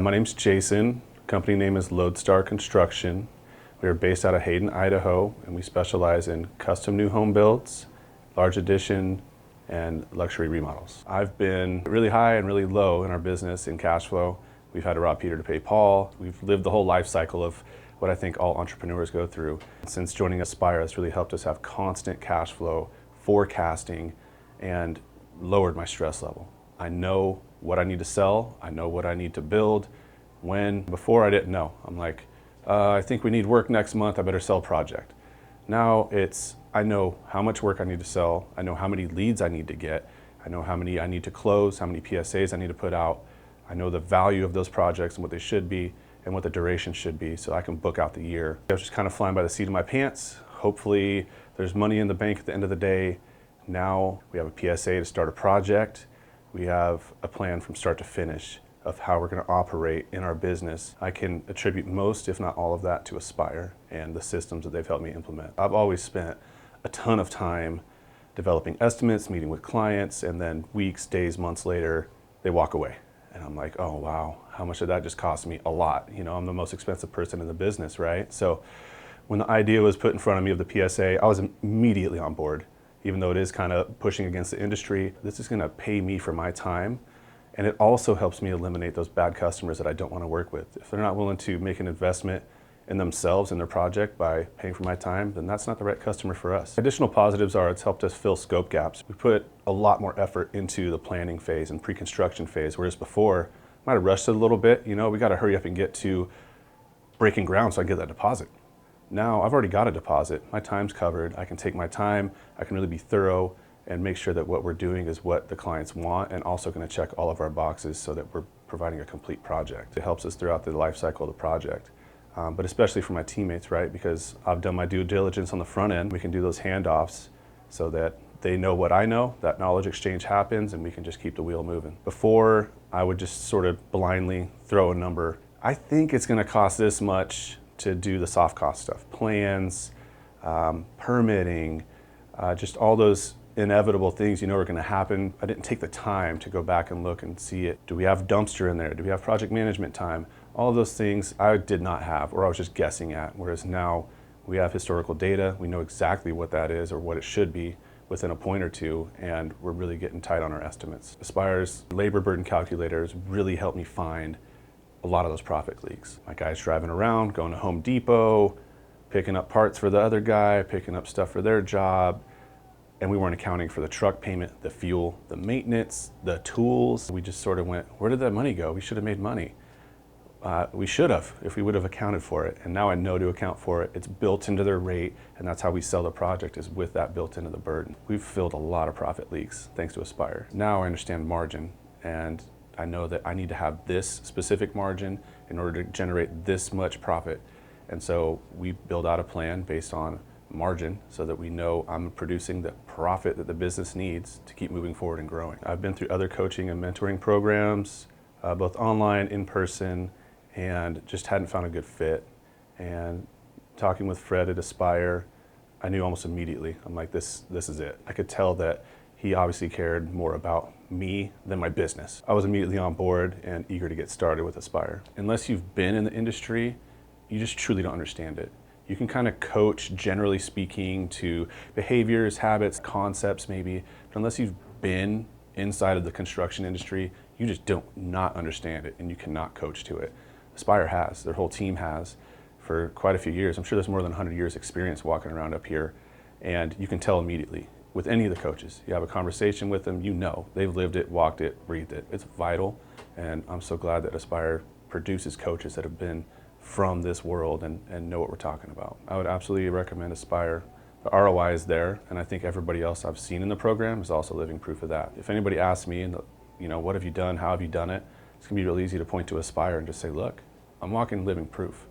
My name's Jason. Company name is Lodestar Construction. We are based out of Hayden, Idaho, and we specialize in custom new home builds, large addition, and luxury remodels. I've been really high and really low in our business in cash flow. We've had to rob Peter to pay Paul. We've lived the whole life cycle of what I think all entrepreneurs go through. Since joining Aspire, it's really helped us have constant cash flow, forecasting, and lowered my stress level. I know what I need to sell. I know what I need to build. When before I didn't know. I'm like, I think we need work next month. I better sell a project. Now I know how much work I need to sell. I know how many leads I need to get. I know how many I need to close, how many PSAs I need to put out. I know the value of those projects and what they should be and what the duration should be, so I can book out the year. I was just kind of flying by the seat of my pants. Hopefully there's money in the bank at the end of the day. Now we have a PSA to start a project. We have a plan from start to finish of how we're going to operate in our business. I can attribute most, if not all of that, to Aspire and the systems that they've helped me implement. I've always spent a ton of time developing estimates, meeting with clients, and then weeks, days, months later, they walk away. And I'm like, oh wow, how much did that just cost me? A lot. You know, I'm the most expensive person in the business, right? So when the idea was put in front of me of the PSA, I was immediately on board. Even though it is kind of pushing against the industry, this is going to pay me for my time. And it also helps me eliminate those bad customers that I don't want to work with. If they're not willing to make an investment in themselves and their project by paying for my time, then that's not the right customer for us. Additional positives are it's helped us fill scope gaps. We put a lot more effort into the planning phase and pre-construction phase, whereas before, I might have rushed it a little bit. You know, we got to hurry up and get to breaking ground so I can get that deposit. Now I've already got a deposit. My time's covered. I can take my time. I can really be thorough and make sure that what we're doing is what the clients want, and also going to check all of our boxes so that we're providing a complete project. It helps us throughout the life cycle of the project, but especially for my teammates, right? Because I've done my due diligence on the front end. We can do those handoffs so that they know what I know, that knowledge exchange happens, and we can just keep the wheel moving. Before, I would just sort of blindly throw a number. I think it's going to cost this much to do the soft cost stuff, plans, permitting, just all those inevitable things you know are going to happen. I didn't take the time to go back and look and see it. Do we have dumpster in there? Do we have project management time? All of those things I did not have, or I was just guessing at, whereas now we have historical data. We know exactly what that is or what it should be within a point or two, and we're really getting tight on our estimates. Aspire's labor burden calculators really helped me find a lot of those profit leaks. My guy's driving around, going to Home Depot, picking up parts for the other guy, picking up stuff for their job, and we weren't accounting for the truck payment, the fuel, the maintenance, the tools. We just sort of went, where did that money go? We should have made money. We should have, if we would have accounted for it. And now I know to account for it. It's built into their rate, and that's how we sell the project, is with that built into the burden. We've filled a lot of profit leaks thanks to Aspire. Now I understand margin, and I know that I need to have this specific margin in order to generate this much profit. And so we build out a plan based on margin so that we know I'm producing the profit that the business needs to keep moving forward and growing. I've been through other coaching and mentoring programs, both online, in person, and just hadn't found a good fit. And talking with Fred at Aspire, I knew almost immediately, I'm like, this is it. I could tell that he obviously cared more about me than my business. I was immediately on board and eager to get started with Aspire. Unless you've been in the industry, you just truly don't understand it. You can kind of coach, generally speaking, to behaviors, habits, concepts maybe, but unless you've been inside of the construction industry, you just don't not understand it, and you cannot coach to it. Aspire has, their whole team has, for quite a few years. I'm sure there's more than 100 years experience walking around up here, and you can tell immediately with any of the coaches. You have a conversation with them, you know, they've lived it, walked it, breathed it. It's vital, and I'm so glad that Aspire produces coaches that have been from this world and know what we're talking about. I would absolutely recommend Aspire. The ROI is there, and I think everybody else I've seen in the program is also living proof of that. If anybody asks me, you know, what have you done, how have you done it, it's gonna be real easy to point to Aspire and just say, look, I'm walking living proof.